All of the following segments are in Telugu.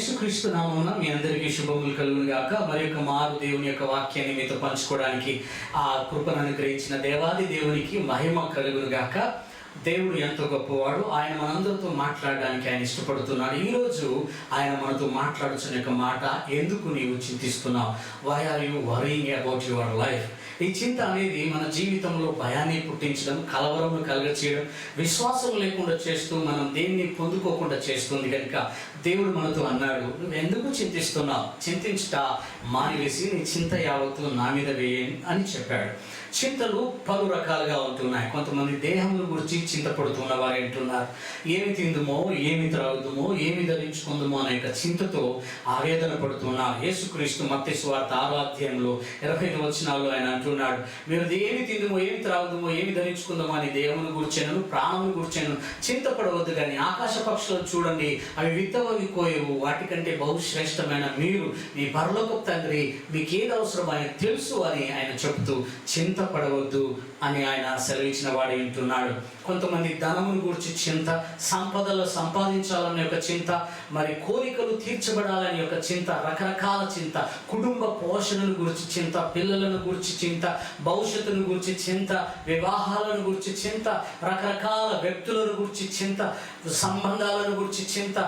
యేసుక్రీస్తు నామమున మీ అందరికీ శుభములు కలుగును గాక. మరి యొక్క మారు దేవుని యొక్క వాక్యాన్ని మీతో పంచుకోవడానికి ఆ కృపను అనుగ్రహించిన దేవాది దేవునికి మహిమ కలుగును గాక. దేవుడు ఎంతో గొప్పవాడు. ఆయన మనందరితో మాట్లాడడానికి ఆయన ఇష్టపడుతున్నాడు. ఈరోజు ఆయన మనతో మాట్లాడుతున్న యొక్క మాట, ఎందుకు నీవు చింతిస్తున్నావు? Why are you worrying about your life? ఈ చింత అనేది మన జీవితంలో భయాన్ని పుట్టించడం, కలవరం కలగచేయడం, విశ్వాసం లేకుండా చేస్తూ మనం దేన్ని పొందుకోకుండా చేస్తుంది. కనుక దేవుడు మనతో అన్నాడు, నువ్వు ఎందుకు చింతిస్తున్నావు? చింతించుట మానివేసి నీ చింత యావత్తు నా మీద వేయండి అని చెప్పాడు. చింతలు పలు రకాలుగా ఉంటున్నాయి. కొంతమంది దేహముల గురించి చింతపడుతున్న వారు అంటున్నారు, ఏమి తిందుమో, ఏమి త్రాగుదుమో, ఏమి ధరించుకుందుమో అనే చింతతో ఆవేదన పడుతున్నారు. యేసుక్రీస్తు మత్తయి సువార్త 6వ అధ్యాయంలో 25 వచనాల్లో ఆయన అంటున్నాడు, మీరు ఏమి తిందుమో, ఏమి త్రాగుదుమో, ఏమి ధరించుకుందామో అని దేవుని గుర్చెను, ప్రాణమును గుర్చెను చింతపడవద్దు. కానీ ఆకాశ పక్షులను చూడండి, అవి విత్తవవి కోయవు, వాటికంటే బహుశ్రేష్టమైన మీరు మీ పరలోకపు తండ్రి మీకు ఏది అవసరం ఆయన తెలుసు అని ఆయన చెబుతూ చింతపడవద్దు అని ఆయన సెలవిచ్చిన వాడు వింటున్నాడు. కొంతమంది ధనమును గురించి చింత, సంపదలు సంపాదించాలనే యొక్క చింత, మరి కోరికలు తీర్చబడాలని యొక్క చింత, రకరకాల చింత, కుటుంబ పోషణను గురించి చింత, పిల్లలను గురించి చింత, భవిష్యత్తును గురించి చింత, వివాహాలను గురించి చింత, రకరకాల వ్యక్తులను గురించి చింత, సంబంధాలను గురించి చింత,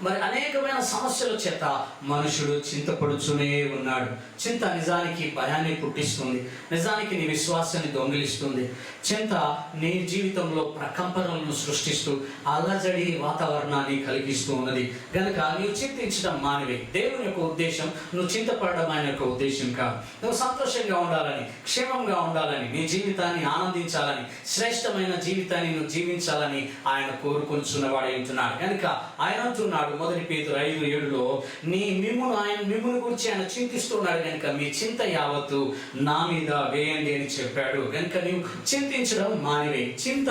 మరి అనేకమైన సమస్యల చేత మనుషుడు చింతపడుతూనే ఉన్నాడు. చింత నిజానికి భయాన్ని పుట్టిస్తుంది, నిజానికి నీ విశ్వాసాన్ని దొంగిలిస్తుంది. చింత నీ జీవితంలో ప్రకంపనలను సృష్టిస్తూ అల్లజడి వాతావరణాన్ని కలిగిస్తూ ఉన్నది. కనుక నీవు చింతించడం మానివే. దేవుని యొక్క ఉద్దేశం నువ్వు చింతపడడం ఆయన యొక్క ఉద్దేశం కాదు. నువ్వు సంతోషంగా ఉండాలని, క్షేమంగా ఉండాలని, నీ జీవితాన్ని ఆనందించాలని, శ్రేష్టమైన జీవితాన్ని నువ్వు జీవించాలని ఆయన కోరుకొంచున్నవాడు అంటున్నాడు. కనుక ఆయన అంటున్నాడు, మొదటి పేతురు 5:7లో, మిమ్మును గురించి ఆయన చింతిస్తున్నాడు కనుక మీ చింత యావత్తు నా మీద వేయండి అని చెప్పాడు. కనుక నీవు చింతించడం మానివే. చింత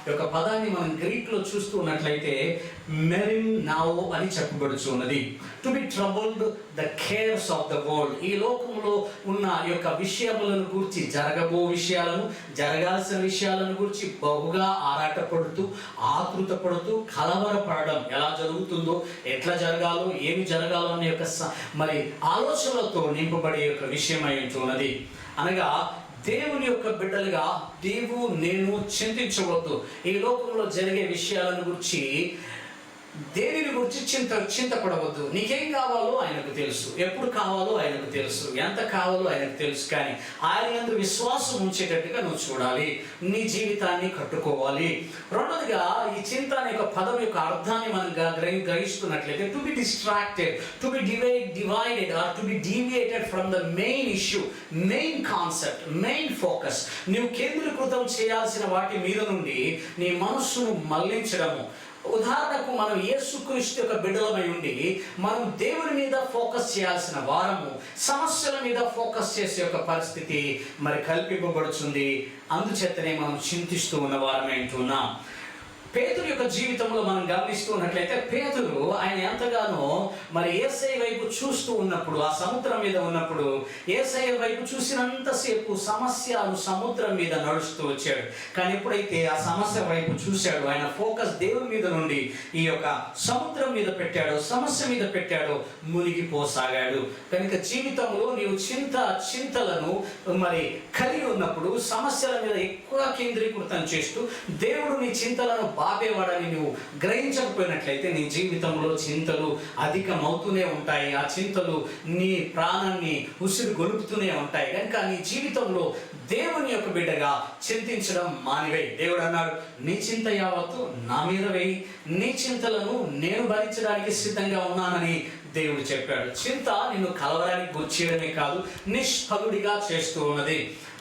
యొక్క పదాన్ని మనం గ్రీక్ లో చూస్తూ ఉన్నట్లయితే మెరిన్ నావో అని చెప్పబడుచున్నది. To be troubled the cares of the world. ఈ లోకంలో ఉన్న యొక్క విషయములను గురించి, జరగబో విషయాలను, జరగాల్సిన విషయాలను గురించి బహుగా ఆరాటపడుతూ, ఆతృత పడుతూ, కలవరపడడం, ఎలా జరుగుతుందో, ఎట్లా జరగాలో, ఏమి జరగాలో అనే యొక్క మరి ఆలోచనలతో నింపబడే యొక్క విషయమై ఉంటున్నది. అనగా దేవుని యొక్క బిడ్డలుగా నీవు నేను చింతించవద్దు. ఈ లోకంలో జరిగే విషయాలను గురించి, దేనిని గురించి చింతపడవద్దు. నీకేం కావాలో ఆయనకు తెలుసు, ఎప్పుడు కావాలో ఆయనకు తెలుసు, ఎంత కావాలో ఆయనకు తెలుసు. కానీ ఆయన యందు విశ్వాసం ఉంచేటట్టుగా నువ్వు చూడాలి, నీ జీవితాన్ని కట్టుకోవాలి. రెండోదిగా, ఈ చింత అనే యొక్క పదం యొక్క అర్థాన్ని మనం గ్రహిస్తున్నట్లయితే, to be distracted, to be divided or to be deviated from the main issue, main concept, main focus. నువ్వు కేంద్రీకృతం చేయాల్సిన వాటి మీద నుండి నీ మనస్సును మళ్లించడము. ఉదాహరణకు, మనం యేసుక్రీస్తు యొక్క బిడ్డలమై ఉండి మనం దేవుని మీద ఫోకస్ చేయాల్సిన వారము సమస్యల మీద ఫోకస్ చేసే యొక్క పరిస్థితి మరి కల్పింపబడుతుంది. అందుచేతనే మనం చింతిస్తూ ఉన్న వారమే అంటున్నాం. పేతురు యొక్క జీవితంలో మనం గమనిస్తూ ఉన్నట్లయితే, పేతురు ఆయన ఎంతగానో మరి యేసయ్య వైపు చూస్తూ ఉన్నప్పుడు, ఆ సముద్రం మీద ఉన్నప్పుడు, యేసయ్య వైపు చూసినంతసేపు సమస్యను సముద్రం మీద నడుస్తూ వచ్చాడు. కానీ ఎప్పుడైతే ఆ సమస్య వైపు చూశాడు, ఆయన ఫోకస్ దేవుని మీద నుండి ఈ యొక్క సముద్రం మీద పెట్టాడో, సమస్య మీద పెట్టాడో, మునిగిపోసాగాడు. కనుక జీవితంలో నీవు చింతలను మరి కలిగి ఉన్నప్పుడు, సమస్యల మీద ఎక్కువ కేంద్రీకృతం చేస్తూ దేవుడు నీ చింతలను బాపేవాడని నువ్వు గ్రహించకపోయినట్లయితే నీ జీవితంలో చింతలు అధికమవుతూనే ఉంటాయి. ఆ చింతలు నీ ప్రాణాన్ని ఉసిరి గొలుపుతూనే ఉంటాయి. కనుక నీ జీవితంలో దేవుని యొక్క బిడ్డగా చింతించడం మానివే. దేవుడు అన్నాడు, నీ చింత యావత్తు నా మీద వేయి, నీ చింతలను నేను భరించడానికి సిద్ధంగా ఉన్నానని దేవుడు చెప్పాడు. చింత నిన్ను కలవడానికి గుర్చేయడమే కాదు, నిష్ఫలుడిగా చేస్తూ ఉన్నది.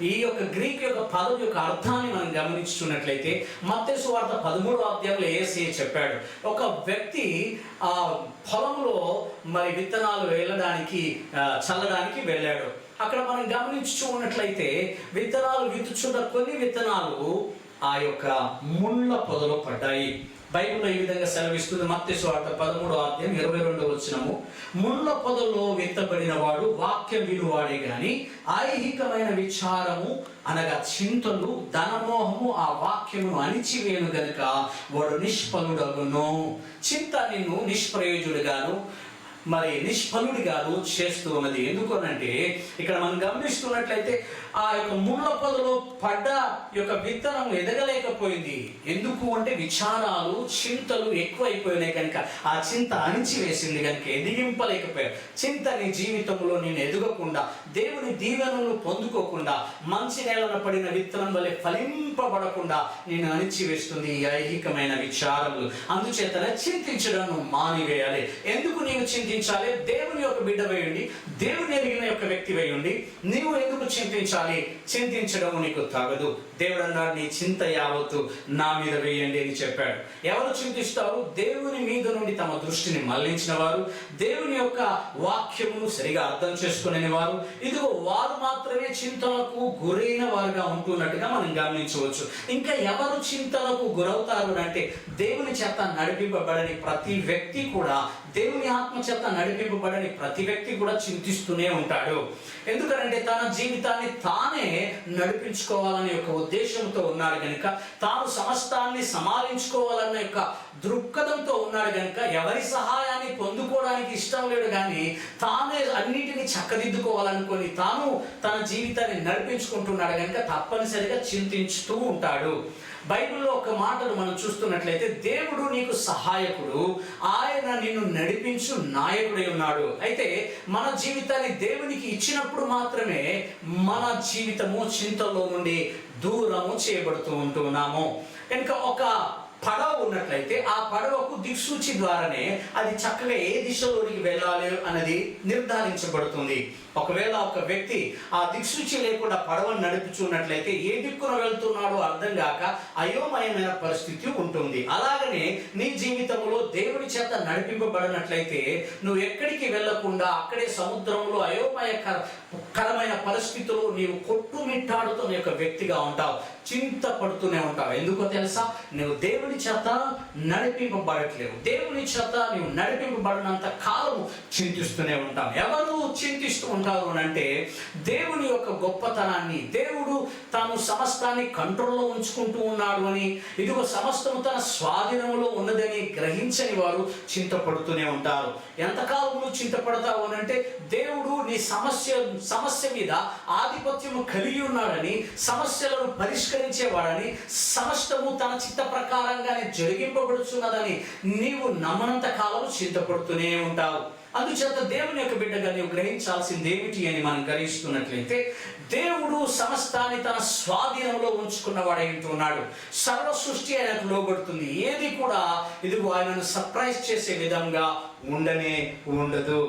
ఈ యొక్క గ్రీక్ యొక్క పదం యొక్క అర్థాన్ని మనం గమనించుకున్నట్లయితే, మత్తయి సువార్త 13వ అధ్యాయంలో యేసయ్య చెప్పాడు, ఒక వ్యక్తి ఆ పొలంలో మరి విత్తనాలు చల్లడానికి వెళ్ళాడు. అక్కడ మనం గమనించు ఉన్నట్లయితే, విత్తనాలు విత్తుచున్న కొన్ని విత్తనాలు ఆ యొక్క ముళ్ళ పొదలో పడ్డాయి. బైబిల్లో ఈ విధంగా సెలవిస్తుంది. మత్తయి సువార్త 13వ అధ్యాయం 22వ వచనము, ముళ్ళ పొదలో విత్తబడిన వాడు వాక్యం వినువాడే గాని ఐహికమైన విచారము అనగా చింతలు, ధనమోహము ఆ వాక్యమును అణిచివేయును గనుక వాడు నిష్ఫలుడగును. చింత నిన్ను నిష్ప్రయోజుడుగాను, మరి నిష్ఫలుడిగాను చేస్తూ ఉన్నది. ఎందుకనంటే ఇక్కడ మనం గమనిస్తున్నట్లయితే ఆ యొక్క ముళ్ళ పొదలో పడ్డ యొక్క విత్తనం ఎదగలేకపోయింది. ఎందుకు అంటే విచారాలు, చింతలు ఎక్కువైపోయినాయి కనుక ఆ చింత అణిచివేసింది కనుక ఎదిగింపలేకపోయారు. చింత నీ జీవితంలో నేను ఎదగకుండా, దేవుని దీవెనలు పొందుకోకుండా, మంచి నేలన పడిన విత్తనం వలె ఫలింపబడకుండా నేను అణిచివేస్తుంది ఈ ఐహికమైన విచారములు. అందుచేతనే చింతించడం మానివేయాలి. ఎందుకు నీవు చింతించాలి? దేవుని యొక్క బిడ్డ వేయండి, దేవుని ఎరిగిన యొక్క వ్యక్తి వేయండి. నీవు ఎందుకు చింతించాలి? చింతించడం నీకు తగదు. దేవుడు అన్నాడు, నీ చింత యావత్తు నా మీద వేయండి అని చెప్పాడు. ఎవరు చింతిస్తారు? దేవుని మీద నుండి తమ దృష్టిని మళ్లించిన వారు, దేవుని యొక్క వాక్యమును సరిగా అర్థం చేసుకునే వారు, ఇదిగో వారు మాత్రమే చింతలకు గురైన వారుగా ఉంటున్నట్టుగా మనం గమనించవచ్చు. ఇంకా ఎవరు చింతలకు గురవుతారు అంటే దేవుని చేత నడిపింపబడని ప్రతి వ్యక్తి కూడా, దేవుని ఆత్మ చేత నడిపింపబడని ప్రతి వ్యక్తి కూడా చింతిస్తూనే ఉంటాడు. ఎందుకంటే తన జీవితాన్ని తానే నడిపించుకోవాలనే యొక్క ఉద్దేశంతో ఉన్నాడు కనుక, తాను సమస్తాన్ని సమాలించుకోవాలన్న యొక్క దృక్పథంతో ఉన్నాడు కనుక ఎవరి సహాయాన్ని పొందుకోవడానికి ఇష్టం లేడు. కానీ తానే అన్నిటినీ చక్కదిద్దుకోవాలనుకొని తాను తన జీవితాన్ని నడిపించుకుంటున్నాడు కనుక తప్పనిసరిగా చింతించుతూ ఉంటాడు. బైబిల్లో ఒక మాటను మనం చూస్తున్నట్లయితే, దేవుడు నీకు సహాయకుడు, ఆయన నిన్ను నడిపించు నాయకుడై ఉన్నాడు. అయితే మన జీవితాన్ని దేవునికి ఇచ్చినప్పుడు మాత్రమే మన జీవితము చింతలో నుండి దూరము చేయబడుతూ ఉంటున్నాము. కనుక ఒక పడవ ఉన్నట్లయితే ఆ పడవకు దిక్సూచి ద్వారానే అది చక్కగా ఏ దిశలోనికి వెళ్ళాలి అన్నది నిర్ధారించబడుతుంది. ఒకవేళ ఒక వ్యక్తి ఆ దిక్సూచి లేకుండా పడవను నడుపుచున్నట్లయితే ఏ దిక్కున వెళ్తున్నాడో అర్థం కాక అయోమయమైన పరిస్థితి ఉంటుంది. అలాగనే నీ జీవితంలో దేవుని చేత నడిపింపబడినట్లయితే నువ్వు ఎక్కడికి వెళ్లకుండా అక్కడే సముద్రంలో అయోమయకరమైన పరిస్థితుల్లో నీవు కొట్టుమిట్టాడుతున్న యొక్క వ్యక్తిగా ఉంటావు, చింతపడుతూనే ఉంటావు. ఎందుకో తెలుసా? నువ్వు దేవుని చేత నడిపింపబడట్లేవు. దేవుని చేత నువ్వు నడిపింపబడినంత కాలము చింతిస్తూనే ఉంటావు. ఎవరు చింతిస్తూ ఉంటారు అంటే దేవుని యొక్క గొప్పతనాన్ని, దేవుడు తాను సమస్తాన్ని కంట్రోల్లో ఉంచుకుంటూ ఉన్నాడు అని, ఇదిగో సమస్తము తన స్వాధీనంలో ఉన్నదని గ్రహించని వారు చింతపడుతూనే ఉంటారు. ఎంతకాలం నువ్వు చింతపడతావు అని అంటే, దేవుడు నీ సమస్య మీద ఆధిపత్యము కలిగి ఉన్నాడని, సమస్యలను పరిష్కరించేవాడని, సమస్తము తన చిత్త ప్రకారంగానే జరిగింపబడుతున్నదని నీవు నమ్మనంత కాలం చింతపడుతూనే ఉంటావు. అందుచేత దేవుని యొక్క బిడ్డగా నీవు గ్రహించాల్సింది ఏమిటి అని మనం గ్రహిస్తున్నట్లయితే, దేవుడు సమస్తాన్ని తన స్వాధీనంలో ఉంచుకున్నవాడై ఉంటున్నాడు. సర్వ సృష్టి ఆయనకు లోబడుతుంది. ఏది కూడా ఇదిగో ఆయనను సర్ప్రైజ్ చేసే విధంగా ఉండదు.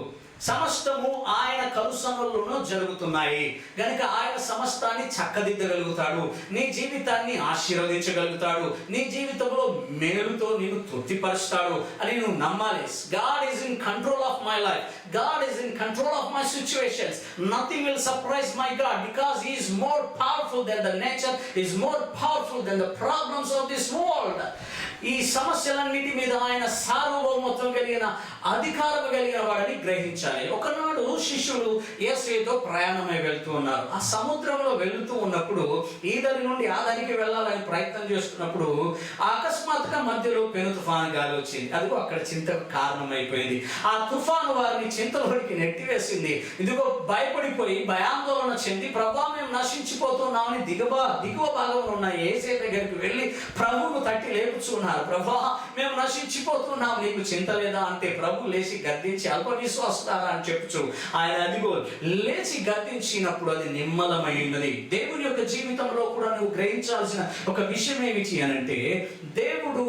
సమస్తము ఆయన కలుసనలోనూ జరుగుతున్నాయి కనుక ఆయన సమస్తాన్ని చక్కదిద్దగలుగుతాడు. నీ జీవితాన్ని ఆశీర్వదించగలుగుతాడు. నీ జీవితంలో మేలుతో నేను తృప్తిపరుస్తాడు అని నువ్వు నమ్మాలి. God is in control of my life. God is in control of my situations. Nothing will surprise my God because he is more powerful than the nature, he is more powerful than the problems of this world. ఈ సమస్యలన్నిటి మీద ఆయన సార్వభౌమత్వం కలిగిన, అధికారం కలిగిన వాడని గ్రహించాలి. ఒకనాడు శిష్యులు యేసుతో ప్రయాణమై వెళ్తూ ఉన్నారు. ఆ సముద్రంలో వెళుతూ ఉన్నప్పుడు ఈదరి నుండి ఆ దానికి వెళ్ళాలని ప్రయత్నం చేస్తున్నప్పుడు అకస్మాత్తుగా మధ్యలో పెను తుఫాను గాలి వచ్చింది. అదిగో అక్కడ చింతకు కారణమైపోయింది. ఆ తుఫాను వారిని చింతలోనికి నెట్టివేసింది. ఇదిగో భయపడిపోయి భయాందోళన చెంది, ప్రభా మేము నశించిపోతున్నామని దిగువ భాగంలో ఉన్న యేసే దగ్గరికి వెళ్ళి ప్రభువును తట్టి లేపుచున్నారు. ప్రభా మేము నశించిపోతున్నాం, నీకు చింత లేదా అంటే ప్రభు లేచి గద్దించి అల్ప విశ్వాసులారా అని చెప్పుచు ఆయన అదిగో లేచి గద్దించినప్పుడు అది నిమ్మలమైనది. దేవుని యొక్క జీవితంలో కూడా నువ్వు గ్రహించాల్సిన ఒక విషయం ఏమిటి అనంటే, దేవుడు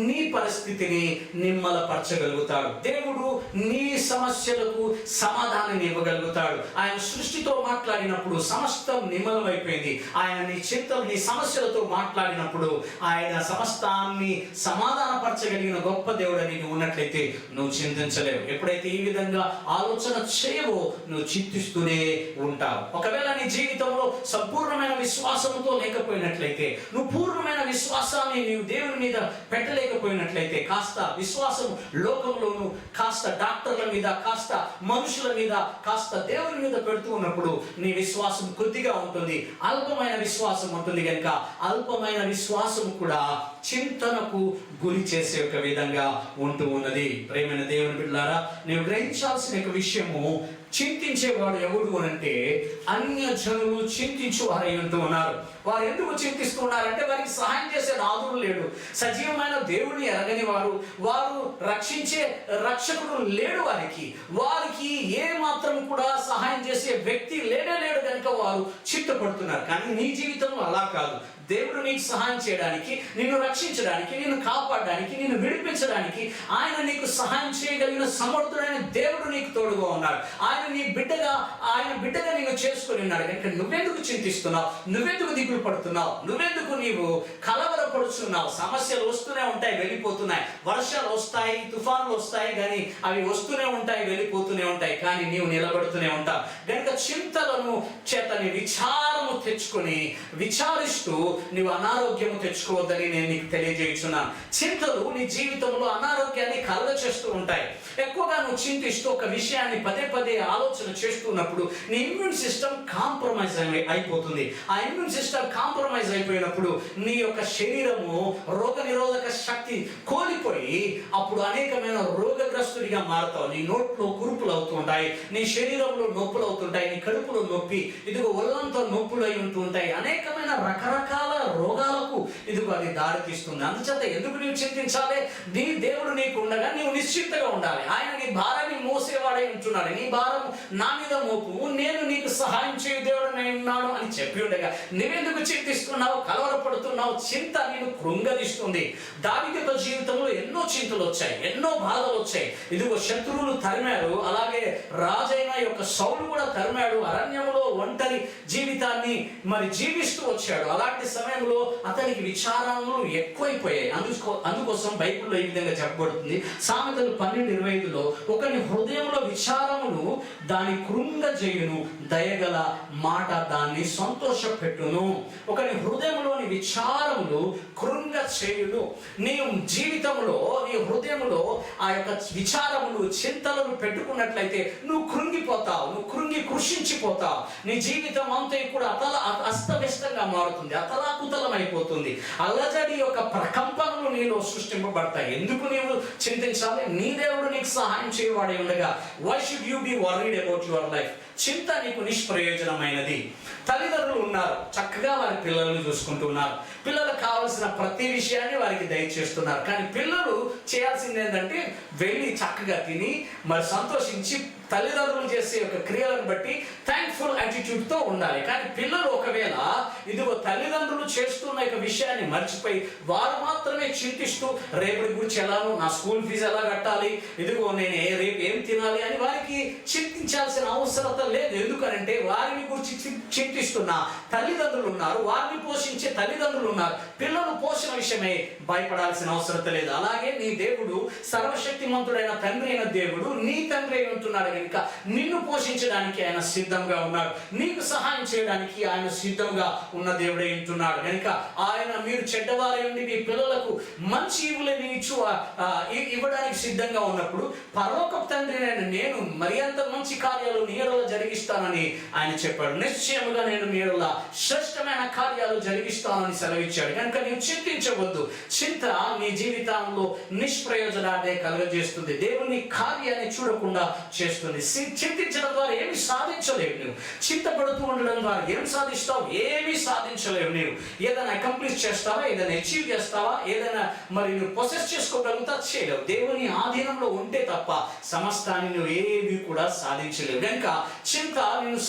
నీ పరిస్థితిని నిమ్మలపరచగలుగుతాడు. దేవుడు నీ సమస్యలకు సమాధానం ఇవ్వగలుగుతాడు. ఆయన సృష్టితో మాట్లాడినప్పుడు సమస్తం నిమ్మలమైపోయింది. ఆయన నీ చింతలు, నీ సమస్యలతో మాట్లాడినప్పుడు ఆయన సమస్తాన్ని సమాధానపరచగలిగిన గొప్ప దేవుడని నువ్వు ఉన్నట్లయితే నువ్వు చింతించలేవు. ఎప్పుడైతే ఈ విధంగా ఆలోచన చేయవో నువ్వు చింతిస్తూనే ఉంటావు. ఒకవేళ నీ జీవితంలో సంపూర్ణమైన విశ్వాసంతో లేకపోయినట్లయితే, నువ్వు పూర్ణమైన విశ్వాసాన్ని నీవు దేవుని మీద పెట్టలేకపోయినట్లయితే, కాస్త విశ్వాసం లోకంలోను, కాస్త డాక్టర్ల మీద, కాస్త మనుషుల మీద, కాస్త దేవుని మీద పెడుతూ ఉన్నప్పుడు నీ విశ్వాసం కొద్దిగా ఉంటుంది, అల్పమైన విశ్వాసం ఉంటుంది. కనుక అల్పమైన విశ్వాసం కూడా చింతన శోధనకు గురి చేసే ఒక విధంగా ఉంటూ ఉన్నది. ప్రేమైన దేవుని బిడ్డలారా, నీవు గ్రహించాల్సిన ఒక విషయము, చింతించేవాడు ఎవడు అనంటే అన్య జనులు చింతించువారై ఉంటూ ఉన్నారు. వారు ఎందుకు చింతిస్తున్నారంటే వారికి సహాయం చేసే నాదుడు లేడు, సజీవమైన దేవుడిని ఎరగని వారు రక్షించే రక్షకుడు లేడు. వారికి ఏ మాత్రం కూడా సహాయం చేసే వ్యక్తి లేడు కనుక వారు చింతపడుతున్నారు. కానీ నీ జీవితంలో అలా కాదు. దేవుడు నీకు సహాయం చేయడానికి, నిన్ను రక్షించడానికి, నిన్ను కాపాడడానికి, నిన్ను విడిపించడానికి ఆయన నీకు సహాయం చేయగలిగిన సమర్థుడైన దేవుడు నీకు తోడుగా ఉన్నాడు. ఆయన బిడ్డగా నిన్ను చేసుకొని ఉన్నాడు కనుక నువ్వెందుకు చింతిస్తున్నావు? నువ్వెందుకు దిగులు పడుతున్నావు? నువ్వెందుకు నీవు కలవరపడుతున్నావు? సమస్యలు వస్తూనే ఉంటాయి, వెళ్ళిపోతున్నాయి. వర్షాలు వస్తాయి, తుఫాన్లు వస్తాయి, కానీ అవి వస్తూనే ఉంటాయి, వెళ్ళిపోతూనే ఉంటాయి. కానీ నీవు నిలబడుతూనే ఉంటావు. కనుక చింతలను చేతని విచారము తెచ్చుకొని విచారిస్తూ నీవు అనారోగ్యము తెచ్చుకోవద్దని నేను నీకు తెలియజేస్తున్నాను. చింతలు నీ జీవితంలో అనారోగ్యాన్ని కలగ చేస్తూ ఉంటాయి. ఎక్కువగా నువ్వు చింతిస్తూ ఒక విషయాన్ని పదే ఆలోచన చేస్తున్నప్పుడు నీ ఇమ్యూన్ సిస్టమ్ కాంప్రమైజ్ అయిపోతుంది. ఆ ఇమ్యూన్ సిస్టమ్ కాంప్రమైజ్ అయిపోయినప్పుడు నీ యొక్క శరీరము రోగ నిరోధక శక్తి కోల్పోయి అప్పుడు అనేకమైన రోగగ్రస్తుడిగా మారుతావు. నీ నోట్లో కురుపులు అవుతూ ఉంటాయి, నీ శరీరంలో నొప్పులు అవుతుంటాయి, నీ కడుపులో నొప్పి, ఇదిగో ఒళ్ళంతా నొప్పులు అయి ఉంటూ ఉంటాయి. అనేకమైన రకరకాల రోగాలకు ఇదిగో అది దారితీస్తుంది. అందుచేత ఎందుకు నీవు చింతించాలి? నీ దేవుడు నీకు ఉండగా నీవు నిశ్చింతగా ఉండాలి. ఆయన నీ భారాన్ని మోసేవాడై ఉంటున్నాడు. నీ భారం నా మీద మోపు, నేను నీకు సహాయం చేయు దేవుడనై ఉన్నాను అని చెప్పి ఉండగా నువ్వెందుకు చింతిస్తున్నావు, కలవరపడుతున్నావు? చింత నేను కృంగదీస్తుంది. దావీదు జీవితంలో ఎన్నో చింతలు వచ్చాయి, ఎన్నో బాధలు వచ్చాయి. ఇదిగో శత్రువులు తరిమారు, అలాగే రాజైన యొక్క సౌలు కూడా తరిమాడు. అరణ్యంలో ఒంటరి జీవితాన్ని మరి జీవిస్తూ వచ్చాడు. అలాంటి సమయంలో అతనికి విచారాలు ఎక్కువైపోయాయి. అందుకోసం బైబిల్లో ఈ విధంగా చెప్పబడుతుంది. సామెతలు 12:25లో ఒకని హృదయంలో విచారమును దాని కృంగజేయును, దయగల మాట దాన్ని సంతోషపెట్టును. ఒకని హృదయంలోని విచారములు కృంగ చేయును. నీ జీవితంలో నీ హృదయంలో ఆ యొక్క విచారములు చింతలను పెట్టుకున్నట్లయితే నువ్వు కృంగిపోతావు, నువ్వు కృషించిపోతావు. నీ జీవితం అంతా కూడా అస్తవ్యస్తంగా మారుతుంది, అతలాకుతలం అయిపోతుంది. అల్లజడి యొక్క ప్రకంపనలు నీలో సృష్టింపబడతాయి. ఎందుకు నీవు చింతించాలి? నీ దేవుడు నీకు సహాయం చేయవాడే ఉండగా why should you be worried about your life? చింత నీకు నిష్ప్రయోజనమైనది. తల్లిదండ్రులు ఉన్నారు, చక్కగా వారి పిల్లలను చూసుకుంటున్నారు, పిల్లలకు కావాల్సిన ప్రతి విషయాన్ని వారికి దయచేస్తున్నారు. కానీ పిల్లలు చేయాల్సింది ఏంటంటే వెళ్ళి చక్కగా తిని మరి సంతోషించి తల్లిదండ్రులు చేసే యొక్క క్రియలను బట్టి థ్యాంక్ఫుల్ యాటిట్యూడ్తో ఉండాలి. కానీ పిల్లలు ఒకవేళ ఇదిగో తల్లిదండ్రులు చేస్తున్న యొక్క విషయాన్ని మర్చిపోయి వారు మాత్రమే చింతిస్తూ రేపటి గురించి ఎలానో, నా స్కూల్ ఫీజు ఎలా కట్టాలి, ఇదిగో నేను రేపు ఏం తినాలి అని వారికి చింతించాల్సిన అవసరత లేదు. ఎందుకనంటే వారిని గురించి చింతిస్తున్న తల్లిదండ్రులు ఉన్నారు, వారిని పోషించే తల్లిదండ్రులు ఉన్నారు. పిల్లలు పోషణ విషయమే భయపడాల్సిన అవసరత లేదు. అలాగే నీ దేవుడు సర్వశక్తిమంతుడైన తండ్రి అయిన దేవుడు నీ తండ్రి అయి ఉంటున్నాడు కనుక నిన్ను పోషించడానికి ఆయన సిద్ధంగా ఉన్నాడు, నీకు సహాయం చేయడానికి ఆయన సిద్ధంగా ఉన్న దేవుడే ఉంటున్నాడు. కనుక ఆయన మీరు చెడ్డవారై ఉండి మీ పిల్లలకు మంచి ఈవులని ఇవ్వడానికి సిద్ధంగా ఉన్నప్పుడు పరలోకపు తండ్రి నేను మరి అంత మంచి కార్యాలు నీ ఎడల జరిగిస్తానని ఆయన చెప్పాడు. నిశ్చయముగా నేను మీ ఎడల శ్రేష్టమైన కార్యాలు జరిగిస్తానని సెలవిచ్చాడు. కనుక నీవు చింతించవద్దు. చింత నీ జీవితంలో నిష్ప్రయోజనాన్ని కలుగజేస్తుంది, దేవుని కార్యాన్ని చూడకుండా చేస్తుంది. చింతించడం ద్వారా ఏమి సాధించలేవు. నువ్వు చింతపడుతూ ఉండడం ద్వారా ఏం సాధిస్తావు? ఏమీ సాధించలేవు. నీవు ఏదైనా అకంప్లిష్ చేస్తావా, ఏదైనా అచీవ్ చేస్తావా, ఏదైనా మరి నువ్వు పొసెస్ చేసుకోగలుగుతా? చేయలేవు. దేవుని ఆధీనంలో ఉంటే తప్ప సమస్తాన్ని నువ్వు ఏవి కూడా సాధించలేవు. కనుక చింత నిన్ను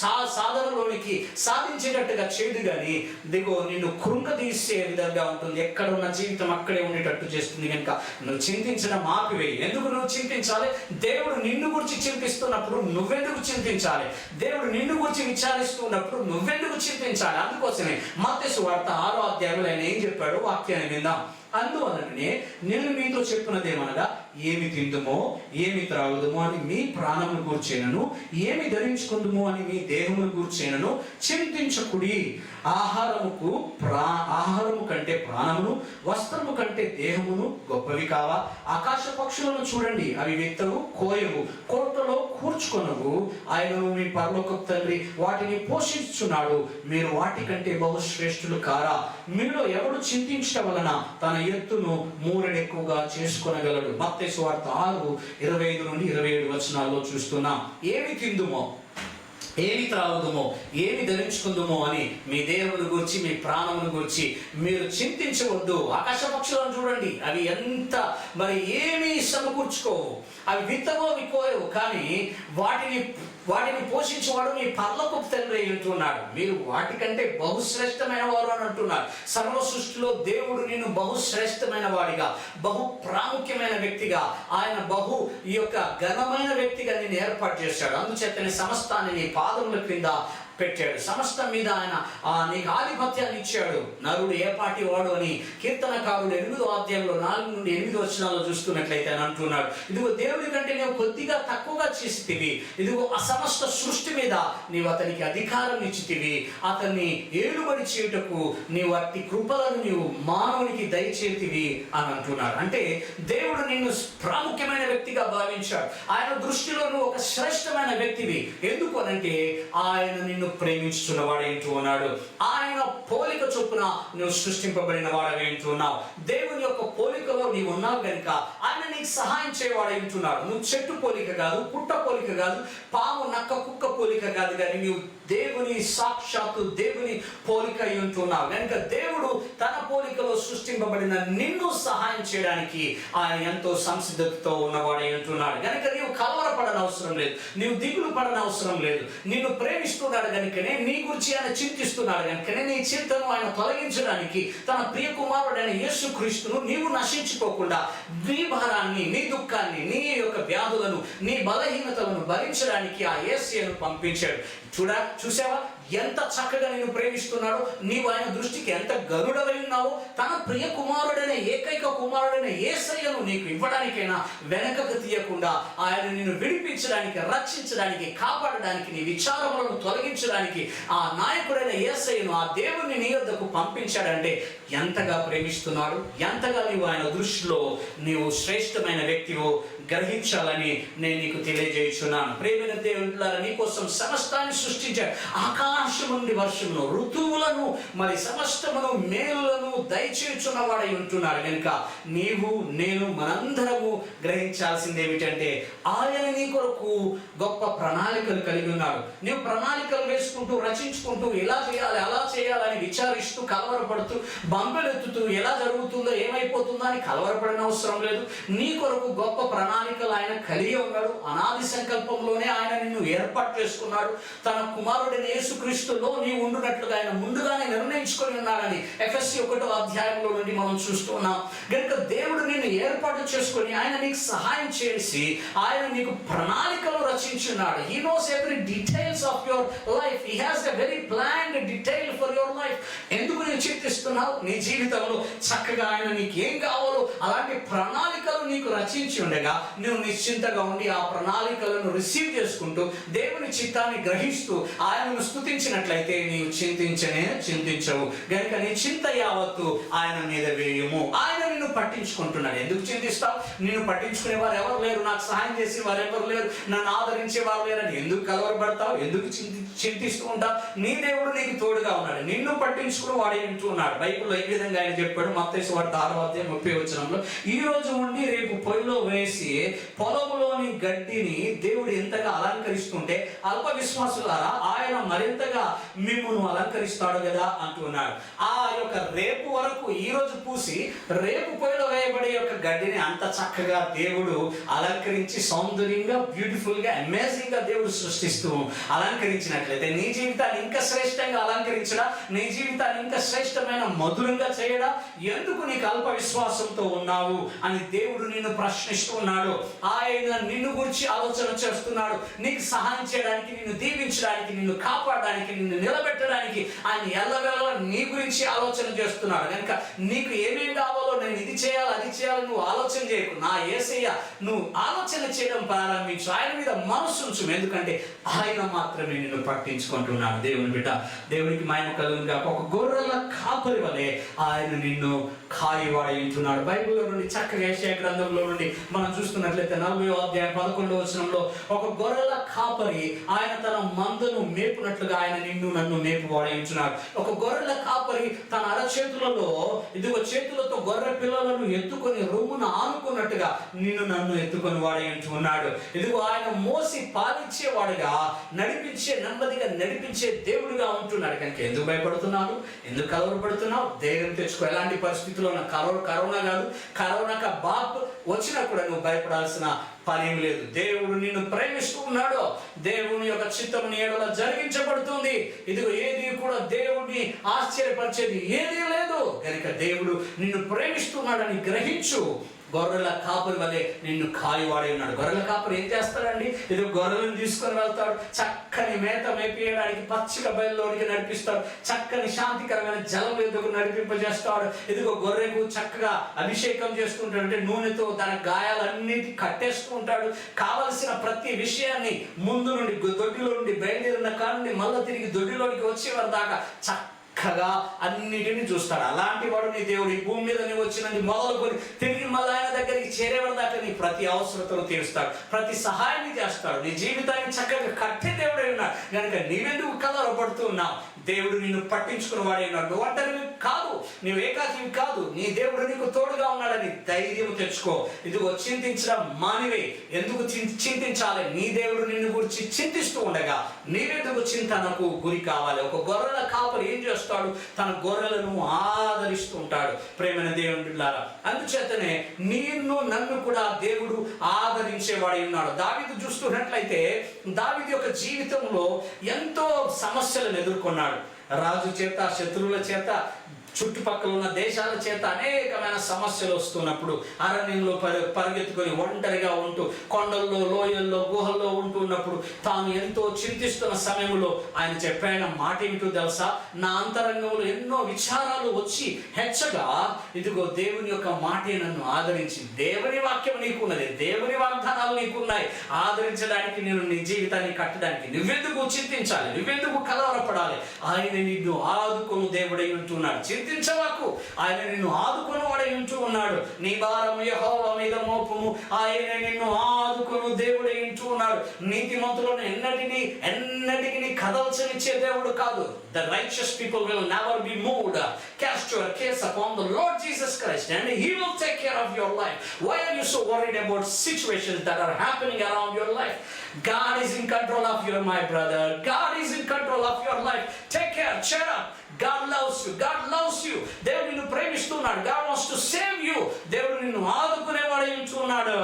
సాధనలోనికి సాధించేటట్టుగా చేయదు, కానీ దిగో నిన్ను కృంగదీసే విధంగా ఉంటుంది. ఎక్కడ ఉన్న జీవితం అక్కడే ఉండేటట్టు చేస్తుంది. కనుక నువ్వు చింతించడం ఆపివేయి. ఎందుకు నువ్వు చింతించాలి? దేవుడు నిన్ను గురించి చింతిస్తున్నప్పుడు నువ్వెందుకు చింతించాలి? దేవుడు నిన్ను గురించి విచారిస్తున్నప్పుడు నువ్వెందుకు చింతించాలి? అందుకోసమే మత్తయి సువార్త 6వ అధ్యాయంలో ఆయన ఏం చెప్పాడు వాక్యాన్ని విందాం. అందువలననే నేను మీతో చెప్పినదేమనగా ఏమి తిందుమో ఏమి త్రాగుదుమో అని మీ ప్రాణమును గూర్చేనను, ఏమి ధరించుకుందుమో అని మీ దేహమును గూర్చేనను చింతించకుడి. ఆహారము కంటే ప్రాణమును, వస్త్రము కంటే దేహమును గొప్పవి కావా? ఆకాశ పక్షులను చూడండి, అవి విత్తవు, కోయవు, కోటలో కూర్చుకొనవు, ఆయనను మీ పరలోకపు తండ్రి వాటిని పోషించుచున్నాడు. మీరు వాటి కంటే బహుశ్రేష్ఠులు కారా? మీలో ఎవడు చింతించడం వలన తన ఎత్తును మూరెడెక్కువగా చేసుకొనగలడు. మత్తయి సువార్త 6:25 నుండి 27 వచనాల్లో చూస్తున్నాం. ఏమి తిందుమో, ఏమి త్రాగుదుమో, ఏమి ధరించుకుందుమో అని మీ దేవుని గురించి, మీ ప్రాణమును గురించి మీరు చింతించవద్దు. ఆకాశ పక్షులను చూడండి, అవి ఎంత ఏమీ సమకూర్చుకోవు, అవి విత్తవో వికోయవు, కానీ వాటిని పోషించేవాడు మీ పరలోకపు తండ్రి అంటున్నాడు. మీరు వాటికంటే బహుశ్రేష్టమైన వారు అని అంటున్నారు. సర్వ సృష్టిలో దేవుడు నిన్ను బహుశ్రేష్టమైన వాడిగా, బహు ప్రాముఖ్యమైన వ్యక్తిగా, ఆయన ఈ యొక్క ఘనమైన వ్యక్తిగా నేను ఏర్పాటు చేశాడు. అందుచేతనే సమస్తాన్ని నీ పాదముల క్రింద పెట్టాడు. సమస్తం మీద ఆయన నీకు ఆధిపత్యాన్ని ఇచ్చాడు. నరుడు ఏ పాటి వాడు అని కీర్తనకారుడు 8వ అధ్యాయంలో 4 నుండి 8 వచనాల్లో చూస్తున్నట్లయితే అని అంటున్నాడు. ఇదిగో దేవుడి కంటే నేను కొద్దిగా తక్కువగా చేసితివి, ఇదిగో ఆ సమస్త సృష్టి మీద నీవు అతనికి అధికారం ఇచ్చితివి, అతన్ని ఏలుబడి చేయుటకు నీవు అట్టి కృపలను నీవు మానవునికి దయచేతివి అని అంటున్నాడు. అంటే దేవుడు నిన్ను ప్రాముఖ్యమైన వ్యక్తిగా భావించాడు. ఆయన దృష్టిలో నువ్వు ఒక శ్రేష్టమైన వ్యక్తివి. ఎందుకు అనంటే ఆయన నిన్ను ప్రేమించుతున్న వాడేంటూ ఉన్నాడు. ఆయన పోలిక చొప్పున నువ్వు సృష్టింపబడిన వాడేంటూ ఉన్నావు. దేవుని యొక్క పోలికలో నీవు ఉన్నావు కనుక ఆయన నీకు సహాయం చేయవాడేంటున్నాడు. నువ్వు చెట్టు పోలిక కాదు, పుట్ట పోలిక కాదు, పాము నక్క కుక్క పోలిక కాదు, కానీ నీవు దేవుని సాక్షాత్తు దేవుని పోలిక ఉంటున్నావు కనుక దేవుడు తన పోలికలో సృష్టింపబడిన నిన్ను సహాయం చేయడానికి ఆయన ఎంతో సంసిద్ధతతో ఉన్నవాడే అంటున్నాడు. కనుక నీవు కలవరపడని అవసరం లేదు, నీవు దిగులు పడని అవసరం లేదు. నిన్ను ప్రేమిస్తున్నాడు కనుకనే, నీ గురించి ఆయన చింతిస్తున్నాడు కనుకనే నీ చింతను ఆయన తొలగించడానికి తన ప్రియ కుమారుడైన యేసుక్రీస్తును నీవు నశించుకోకుండా నీ భారాన్ని, నీ దుఃఖాన్ని, నీ యొక్క వ్యాధులను, నీ బలహీనతలను భరించడానికి ఆ యేసయ్యను పంపించాడు. చూసావా ఎంత చక్కగా నిన్ను ప్రేమిస్తున్నాడో, నీవు ఆయన దృష్టికి ఎంత గరుడవై ఉన్నావో. తన ప్రియ కుమారుడైన ఏకైక కుమారుడైన యేసయ్యను నీకు ఇవ్వడానికైనా వెనకకు తీయకుండా ఆయన నిన్ను విడిపించడానికి, రక్షించడానికి, కాపాడడానికి, నీ విచారములను తొలగించడానికి ఆ నాయకుడైన యేసయ్యను, ఆ దేవుణ్ణి నీ వద్దకు పంపించాడంటే ఎంతగా ప్రేమిస్తున్నాడు, ఎంతగా నీవు ఆయన దృష్టిలో నీవు శ్రేష్టమైన వ్యక్తివో గ్రహించాలని నేను నీకు తెలియజేస్తున్నాను. ప్రేమైన దేవులారా, నీ కోసం సమస్తాన్ని సృష్టించాడు. ఆకాశం నుండి వర్షమును, ఋతువులను, సమస్తమును, మేలులను దయచేయుచున్న వాడై ఉంటున్నాడు. కనుక నీవు, నేను, మనందరము గ్రహించాల్సింది ఏమిటంటే ఆయన నీ కొరకు గొప్ప ప్రణాళికలు కలిగి ఉన్నాడు. నీవు ప్రణాళికలు వేసుకుంటూ, రచించుకుంటూ, ఎలా చేయాలి అలా చేయాలని విచారిస్తూ, కలవరపడుతూ, బంబెలెత్తుతూ, ఎలా జరుగుతుందో ఏమైపోతుందో అని కలవరపడిన అవసరం లేదు. నీ కొరకు గొప్ప ప్రణాళికలు ఆయన కలిగి ఉన్నాడు. అనాది సంకల్పంలోనే ఆయన నిన్ను ఏర్పాటు చేసుకున్నాడు. తన కుమారుడైన యేసుక్రీస్తులో నీవు ఉండునట్లుగా ఆయన ముందుగానే నిర్ణయించుకొని ఉన్నాడని ఎఫెసీ 1వ అధ్యాయంలో నుండి మనం చూస్తున్నాం. కనుక దేవుడు నిన్ను ఏర్పాటు చేసుకొని ఆయన నీకు సహాయం చేసి ఆయన నీకు ప్రణాళికలు రచించున్నాడు. He knows every details of your life. He has a very planned detail for your life. ఎందుకు నీవు చింతిస్తున్నావు? నీ జీవితంలో చక్కగా ఆయన నీకు ఏం కావాలో అలాంటి ప్రణాళికలు నీకు రచించి ఉండగా నువ్వు నిశ్చింతగా ఉండి ఆ ప్రణాళికలను రిసీవ్ చేసుకుంటూ దేవుని చిత్తాన్ని గ్రహిస్తూ ఆయనను స్తుతించినట్లయితే నీవు చింతించవు. గనుక నీ చింత యావత్తు ఆయన మీద వేయము. ఆయన నిన్ను పట్టించుకుంటున్నాడు. ఎందుకు చింతిస్తావు? నిన్ను పట్టించుకునే వారు ఎవరు లేరు, నాకు సహాయం చేసే వారు ఎవరు లేరు, నన్ను ఆదరించే వారు లేరని ఎందుకు కలవరపడతావు? ఎందుకు చింతిస్తూ ఉంటావు? నీ దేవుడు నీకు తోడుగా ఉన్నాడు, నిన్ను పట్టించుకుని వాడే వింటూ ఉన్నాడు. బైబిల్లో ఈ విధంగా ఆయన చెప్పాడు. మత్తయి సువార్త 6వ అధ్యాయం 30వ వచనంలో, ఈ రోజు ఉండి రేపు పొయ్యిలో వేసి పొలములోని గడ్డిని దేవుడు ఎంతగా అలంకరిస్తుంటే అల్ప విశ్వాసులారా ఆయన మరింతగా మిమ్మును అలంకరిస్తాడు కదా అంటున్నాడు. ఆ యొక్క రేపు వరకు ఈ రోజు పూసి రేపు పొయ్యిలో వేయబడే యొక్క గడ్డిని అంత చక్కగా దేవుడు అలంకరించి సౌందర్యంగా, బ్యూటిఫుల్ గా, అమేజింగ్ గా దేవుడు సృష్టిస్తూ అలంకరించినట్లయితే నీ జీవితాన్ని ఇంకా శ్రేష్టంగా అలంకరించడా, నీ జీవితాన్ని ఇంకా శ్రేష్టమైన మధురంగా చేయడా? ఎందుకు నీకు అల్ప విశ్వాసంతో ఉన్నావు అని దేవుడు నిన్ను ప్రశ్నిస్తూ ఉన్నాడు. ఆయన నిన్ను గురించి ఆలోచన చేస్తున్నాడు. నీకు సహాయం చేయడానికి, నిన్ను దీవించడానికి, నిన్ను కాపాడడానికి, నిన్ను నిలబెట్టడానికి ఆయన ఎల్లవేళలా నీ గురించి ఆలోచన చేస్తున్నాడు. కనుక నీకు ఏమేమి కావాలో నేను ఇది చేయాలి, అది చేయాలి నువ్వు ఆలోచన చేయకు. నా యేసయ్య నువ్వు ఆలోచన చేయడం ప్రారంభించు, ఆయన మీద మనసు ఉంచు, ఎందుకంటే ఆయన మాత్రమే నిన్ను పట్టించుకుంటున్నాడు. దేవుని బిడ్డ, దేవునికి మహిమ కలుగునుగా. ఒక గొర్రెల కాపరి వలె ఆయన నిన్ను కాయవాడై ఉంటున్నాడు. బైబిల్లో నుండి చక్కగా యెషయా గ్రంథంలో నుండి మనం చూస్తున్నట్లయితే 40వ అధ్యాయం 11వ వచనంలో ఒక గొర్రెల కాపరి ఆయన తన మందను మేపునట్లుగా ఆయన నిన్ను నన్ను మేపువాడై ఉంటున్నాడు. ఒక గొర్రెల కాపరి తన అరచేతులలో ఇదిగో చేతులతో గొర్రె పిల్లలను ఎత్తుకొని రొమ్మున ఆనుకున్నట్టుగా నిన్ను నన్ను ఎత్తుకొని వాడై ఉంటున్నాడు. ఇదిగో ఆయన మోసి పాలించేవాడుగా నడిపించే, నెమ్మదిగా నడిపించే దేవుడిగా ఉంటున్నాడు. కనుక ఎందుకు భయపడుతున్నావు? ఎందుకు కలవరపడుతున్నావు? ధైర్యం తెచ్చుకో. ఎలాంటి పరిస్థితుల్లో కరోనా కాదు, కరోనాక బాప్ వచ్చినా కూడా నువ్వు భయపడాల్సిన పనేం లేదు. దేవుడు నిన్ను ప్రేమిస్తూ ఉన్నాడు. దేవుని యొక్క చిత్తం నీ ఎడల జరిగించబడుతుంది. ఇదిగో ఏది కూడా దేవుడిని ఆశ్చర్యపరిచేది ఏదీ లేదు. కనుక దేవుడు నిన్ను ప్రేమిస్తున్నాడని గ్రహించు. గొర్రెల కాపరి వలె నిన్ను కాయవాడై ఉన్నాడు. గొర్రెల కాపరి ఏం చేస్తాడండి? ఇది గొర్రెలను తీసుకొని వెళ్తాడు, చక్కని మేత మేపేయడానికి పచ్చిక బయలులోనికి నడిపిస్తాడు, చక్కని శాంతికరమైన జలం ఎదుగు నడిపింపజేస్తాడు. ఇదిగో గొర్రెకు చక్కగా అభిషేకం చేస్తుంటాడు, అంటే నూనెతో తన గాయాలన్నిటి కట్టేస్తూ ఉంటాడు. కావలసిన ప్రతి విషయాన్ని ముందు నుండి దొడ్డిలో నుండి బయలుదేరిన కానుండి మళ్ళీ తిరిగి దొడ్డిలోనికి వచ్చేవారి దాకా చక్కగా అన్నిటిని చూస్తాడు. అలాంటి వాడు నీ దేవుడు. ఈ భూమి మీద నువ్వు వచ్చినది మొదలుకొని తిరిగి మళ్ళీ ఆయన దగ్గరికి చేరేవాడి దాకా నీ ప్రతి అవసరతను తీరుస్తాడు, ప్రతి సహాయాన్ని చేస్తాడు. నీ జీవితాన్ని చక్కగా కట్టే దేవుడై ఉన్నాడు. కనుక నీవెందుకు కలవరపడుతూ ఉన్నావు? దేవుడు నిన్ను పట్టించుకుని వాడే ఉన్నాడు. నువ్వు ఒంటరివి కాదు, నువ్వు ఏకాకివి కాదు, నీ దేవుడు నీకు తోడుగా ఉన్నాడని ధైర్యం తెచ్చుకో. ఇదిగో చింతించడం మానివే. ఎందుకు చింతించాలి? నీ దేవుడు నిన్ను గురించి చింతిస్తూ ఉండగా నీవెందుకు చింతనకు గురి కావాలి? ఒక గొర్రెల కాపరి ఏం చేస్తాడు? తన గొర్రెలను ఆదరిస్తూ ఉంటాడు. ప్రేమైన దేవుని బిడ్డలారా, అందుచేతనే నిన్ను నన్ను కూడా దేవుడు ఆదరించేవాడై ఉన్నాడు. దావీదు చూస్తున్నట్లయితే దావీదు యొక్క జీవితంలో ఎంతో సమస్యలను ఎదుర్కొన్నాడు. రాజు చేత, శత్రువుల చేత, చుట్టుపక్కల ఉన్న దేశాల చేత అనేకమైన సమస్యలు వస్తున్నప్పుడు అరణ్యంలో పరిగెత్తుకొని ఒంటరిగా ఉంటూ కొండల్లో, లోయల్లో, గుహల్లో ఉంటున్నప్పుడు తాను ఎంతో చింతిస్తున్న సమయంలో ఆయన చెప్పిన మాట ఏమిటో తెలుసా? నా అంతరంగంలో ఎన్నో విచారాలు వచ్చి హెచ్చగా ఇదిగో దేవుని యొక్క మాటే నన్ను ఆదరించి. దేవుని వాక్యం నీకున్నది, దేవుని వాగ్దానాలు నీకున్నాయి. ఆదరించడానికి, నేను నీ జీవితాన్ని కట్టడానికి నువ్వెందుకు చింతించాలి? నువ్వెందుకు కలవరపడాలి? ఆయన నిన్ను ఆదుకొను దేవుడై ఉంటున్నాడు. చింతించవాకు, ఆయన నిన్ను ఆదుకొని వాడై ఉంటూ ఉన్నాడు. నీ భారం యెహోవా మీద మోపుము, ఆయన నిన్ను ఆదుకొను దేవుడై ఉంటూ ఉన్నాడు. నీతిమంతులను ఎన్నటికి కదల్చనిచ్చే దేవుడు కాదు. The righteous people will never be moved. Cast your case upon the Lord Jesus Christ and He will take care of your life. Why are you so worried about situations that are happening around your life? God is in control of your, my brother. God is in control of your life. Take care, cheer up. God loves you. God loves you. దేవుడు నిన్ను ప్రేమిస్తున్నాడు. God wants to save you. దేవుడు నిన్ను ఆదుకునేవాడై ఉంటున్నాడు.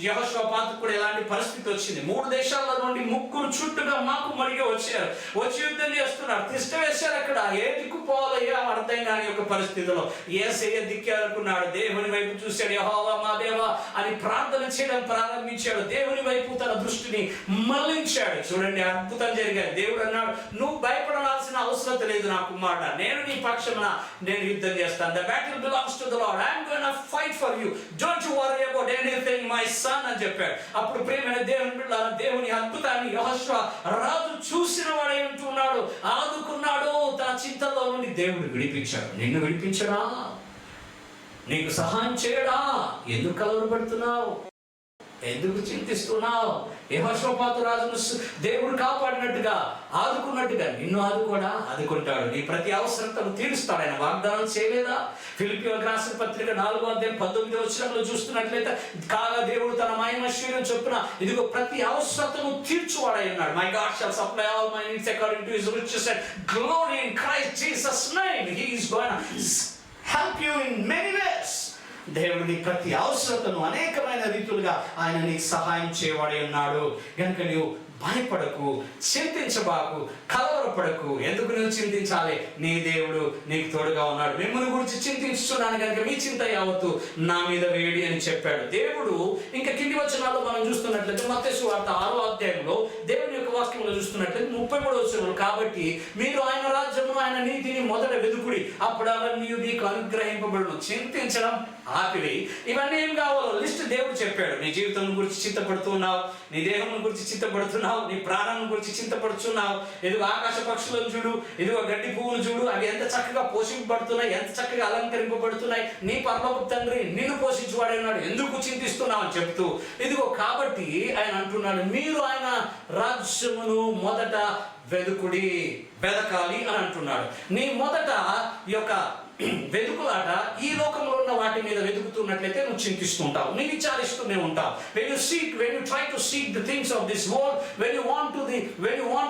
యెహోషాపాతు కూడా ఎలాంటి పరిస్థితి వచ్చింది? 3 దేశాల నుండి 3 చుట్టుగా మాకు మరిగా వచ్చారు, వచ్చి యుద్ధం చేస్తున్నారు, తిష్ట వేశారు. అక్కడ ఏ దిక్కు పోవాలయ్యా అర్థం కాని ఒక పరిస్థితిలో యేసయ్య దిక్కే అనుకున్నాడు. దేవుని వైపు చూశాడు. యెహోవా మా దేవా అని ప్రార్థన చేయడం ప్రారంభించాడు. దేవుని వైపు తన దృష్టిని మళ్లించాడు. చూడండి, అద్భుతం జరిగాయి. దేవుడు అన్నాడు, నువ్వు భయపడాల్సిన అవసరం లేదు నా కుమారుడా, నేను నీ పక్షమున నేను యుద్ధం చేస్తాను. The battle belongs to the Lord. I am going to fight for you. Don't you worry about anything, my son అని చెప్పాడు. అప్పుడు ప్రియమైన దేవుని బిడ్డలారా, దేవుని అద్భుతాన్ని యెహోషువ రాజు చూసిన వాడై ఉంటున్నాడు. ఆదుకున్నాడు. తన చింతలో నుండి దేవుడు విడిపించాడు. నిన్ను విడిపించడా? నీకు సహాయం చేయడా? ఎందుకు కలవరపడుతున్నావు? ఎందుకు చింతిస్తున్నావు? యెహోషాపాతు రాజును దేవుడు కాపాడినట్టుగా, ఆదుకున్నట్టుగా నిన్ను ఆదుకుంటాడు. నీ ప్రతి అవసరతను తీరుస్తాడు. ఆయన వాగ్దానం చేయలేదా? ఫిలిప్పీయులకు రాసిన పత్రిక 4వ అధ్యాయం 19వ వచనంలో చూస్తున్నట్లయితే, కాగా దేవుడు తన మహిమైశ్వర్యం చొప్పున ఇదిగో ప్రతి అవసరతను తీర్చువాడై ఉన్నాడు. My God shall supply all my needs according to His riches and glory in Christ Jesus' name. He is going to help you in many ways. దేవుని ప్రతి అవసరతను అనేకమైన రీతులుగా ఆయన నీకు సహాయం చేయవాడై ఉన్నాడు. కనుక నువ్వు భయపడకు, చింతించబాకు, కలవరపడకు. ఎందుకు నువ్వు చింతించాలి? నీ దేవుడు నీకు తోడుగా ఉన్నాడు. మిమ్మల్ని గురించి చింతించుతున్నాను కనుక మీ చింత యావత్తు నా మీద వేడి అని చెప్పాడు దేవుడు. ఇంకా కింది వచనాల్లో మనం చూస్తున్నట్లయితే మత్తయి సువార్త 6వ అధ్యాయంలో దేవుని యొక్క వాక్యంలో చూస్తున్నట్లయితే 33వ వచనం, కాబట్టి మీరు ఆయన రాజ్యమును ఆయన నీతిని మొదట వెదుకుడి, అప్పుడు అవన్నీ మీకు అనుగ్రహింపబడును. చింతించడం ఆపివి. ఇవన్నీ ఏం కావాలో లిస్ట్ దేవుడు చెప్పాడు. నీ జీవితం గురించి చింతపడుతున్నావు, నీ దేహం గురించి చింతపడుతున్నావు, నీ ప్రాణం గురించి చింతపడుతున్నావు. ఇదిగో ఆకాశ పక్షులను చూడు, ఇదిగో గడ్డి పువ్వులు చూడు, అవి ఎంత చక్కగా పోషింపబడుతున్నాయి, ఎంత చక్కగా అలంకరింపబడుతున్నాయి. నీ పరలోక తండ్రి నిన్ను పోషించువాడే ఉన్నాడు, ఎందుకు చింతిస్తున్నావు అని చెప్తూ ఇదిగో కాబట్టి ఆయన అంటున్నాడు, మీరు ఆయన రాజ్యమును మొదట వెదకాలి అని అంటున్నాడు. నీ మొదట ఈ యొక్క వెతుకులాట ఈ లోకంలో ఉన్న వాటి మీద వెతుకుతున్నట్లయితే నువ్వు చింతిస్తుంటావు, నువ్వు విచారిస్తూనే ఉంటావు. when you try to seek the things of this world, when you want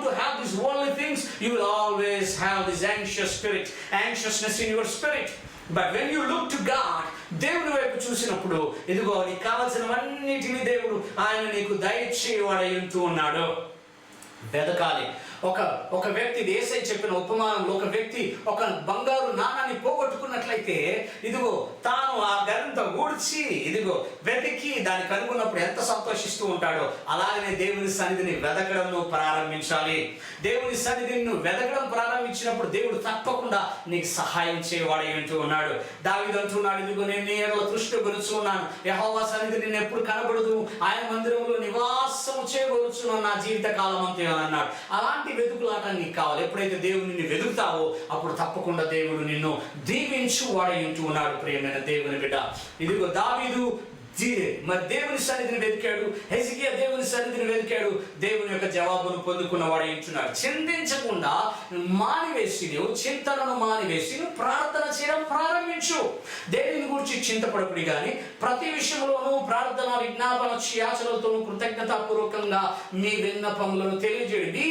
to have these worldly things, you will always have this anxiousness in your spirit. But when you look to God, దేవుని వైపు చూసినప్పుడు ఇదిగో నీకు కావలసినవన్నిటినీ దేవుడు ఆయన నీకు దయచేవాడై ఉంటూ ఉన్నాడు. వెదకాలి. ఒక వ్యక్తి, యేసయ్య చెప్పిన ఉపమానంలో ఒక వ్యక్తి ఒక బంగారు నాణాన్ని పోగొట్టుకున్నట్లయితే ఇదిగో తాను ఆ గదంతా ఊడ్చి ఇదిగో వెతికి దాన్ని కనుగొన్నప్పుడు ఎంత సంతోషిస్తూ ఉంటాడో, అలాగనే దేవుని సన్నిధిని వెదకడం ప్రారంభించాలి. దేవుని సన్నిధిని నువ్వు వెదకడం ప్రారంభించినప్పుడు దేవుడు తప్పకుండా నీకు సహాయం చేయవాడై ఉంటూ ఉన్నాడు. దావీదు అంటున్నాడు, ఇదిగో నేను నీ ఎడల దృష్టి గొలుచున్నాను, యెహోవా సన్నిధి నేను ఎప్పుడు కనబడదు, ఆయన మందిరంలో నివాసము చేయగొలుచున్నాను నా జీవిత కాలం అంతే అని అన్నాడు. అలాంటి వెతుకులాట నీకు కావాలి. ఎప్పుడైతే దేవుని వెతుకుతావో అప్పుడు తప్పకుండా దేవుడు నిన్ను దీవించు వాడై ఉంటూ ఉన్నాడు. ప్రియమైన దేవుని బిడ్డ, ఇదిగో దావీదు మరి దేవుని సన్నిధిని వెతికాడు, హెజికియా దేవుని సన్నిధిని వెతికాడు, దేవుని యొక్క జవాబును పొందుకున్న వాడు ఏంటున్నాడు. చింతించకుండా చింతనను మానివేసి నువ్వు ప్రార్థన చేయడం ప్రారంభించు. దేవుని గురించి చింతపడకుడి కానీ ప్రతి విషయంలోనూ ప్రార్థన, విజ్ఞాపన, యాచనలతోనూ కృతజ్ఞతాపూర్వకంగా మీ విన్నపములను తెలియజేయండి.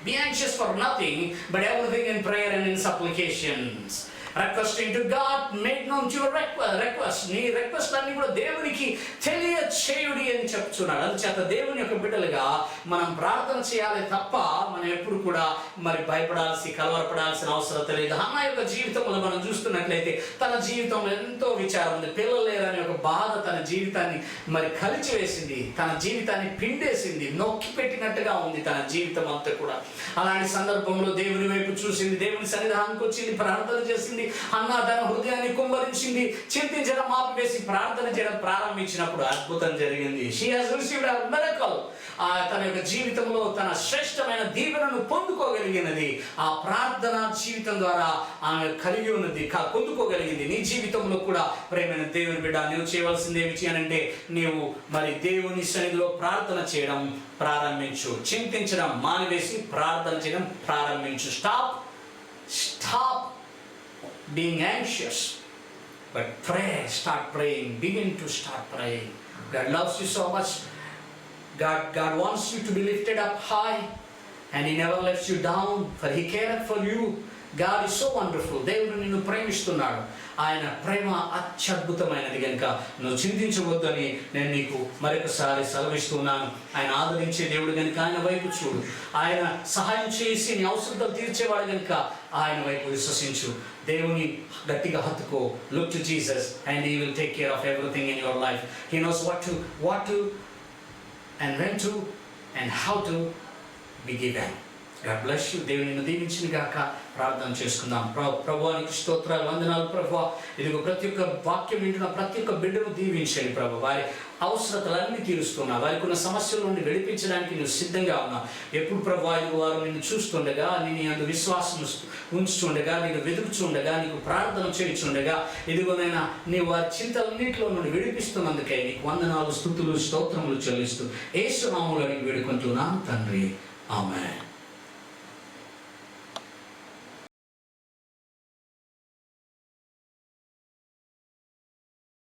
Be anxious for nothing, but everything in prayer and in supplications. Requesting to God, make known to your request. నీ రిక్వెస్ట్ అన్ని కూడా దేవునికి తెలియచేయుడి అని చెప్తున్నాడు. అందుచేత దేవుని యొక్క బిడ్డలుగా మనం ప్రార్థన చేయాలి తప్ప మనం ఎప్పుడు కూడా మరి కలవరపడాల్సిన అవసరం లేదు. హన్నా యొక్క జీవితంలో మనం చూస్తున్నట్లయితే తన జీవితంలో ఎంతో విచారం ఉంది. పిల్లలు లేరనే ఒక బాధ తన జీవితాన్ని మరి కలిచివేసింది, తన జీవితాన్ని పిండేసింది, నొక్కి పెట్టినట్టుగా ఉంది తన జీవితం అంతా కూడా. అలాంటి సందర్భంలో దేవుని వైపు చూసింది, దేవుని సన్నిధానానికి వచ్చింది, ప్రార్థన చేసింది. హన్నా తన హృదయాన్ని కుమ్మరించింది, చింతించడం ఆపివేసి ప్రార్థన చేయడం ప్రారంభించినప్పుడు అద్భుతం జరిగింది. She has received a miracle. తన యొక్క జీవితంలో తన శ్రేష్టమైన దీవెనను పొందుకోగలిగినది ఆ ప్రార్థన జీవితం ద్వారా ఆమె కలిగి ఉన్నది, పొందుకోగలిగింది. నీ జీవితంలో కూడా ప్రేమైన దేవుని బిడ్డ నువ్వు చేయవలసింది ఏమిటి అంటే నీవు మరి దేవుని సన్నిధిలో ప్రార్థన చేయడం ప్రారంభించు. చింతించడం మానివేసి ప్రార్థన చేయడం ప్రారంభించు. Stop being anxious, but pray. Start praying. Begin to start praying. God loves you so much. God wants you to be lifted up high, and He never lets you down, for He cared for you. God is so wonderful. దేవుడు నిన్ను ప్రేమిస్తున్నాడు. ఆయన ప్రేమ అత్యద్భుతమైనది కనుక నువ్వు చింతించవద్దు అని నేను నీకు మరొకసారి సెలవిస్తున్నాను. ఆయన ఆదరించే దేవుడు కనుక ఆయన వైపు చూడు. ఆయన సహాయం చేసి నీ అవసరతలు తీర్చేవాడు కనుక ఆయన వైపు విశ్వసించు. దేవుని గట్టిగా హత్తుకో. Look to Jesus and He will take care of everything in your life. He knows what to and when to and how to be given. God bless you. దేవుని నిన్ను దీవించిన గాక. ప్రార్థన చేసుకుందాం. ప్రభువానికి స్తోత్రాలు, వందనాలు ప్రభువా. ఇదిగో ప్రతి ఒక్క వాక్యం వింటున్న ప్రతి ఒక్క బిడ్డను దీవించండి ప్రభు. వారి అవసరతలన్నీ తీరుస్తున్నా, వారికి ఉన్న సమస్యల నుండి విడిపించడానికి నువ్వు సిద్ధంగా ఉన్నావు. ఎప్పుడు ప్రభు ఇదిగో వారు నిన్ను చూస్తుండగా, నీ అందు విశ్వాసం ఉంచుతుండగా, నేను వెతుకుచుండగా, నీకు ప్రార్థన చేయుచుండగా ఇదిగోనైనా నీ వారి చింతలన్నింటిలో నుండి విడిపిస్తున్నందుకై నీకు వందనాలు, స్తుతులు, స్తోత్రములు చెల్లిస్తూ యేసు నామములో వేడుకుంటున్నాను తండ్రి. ఆమేన్.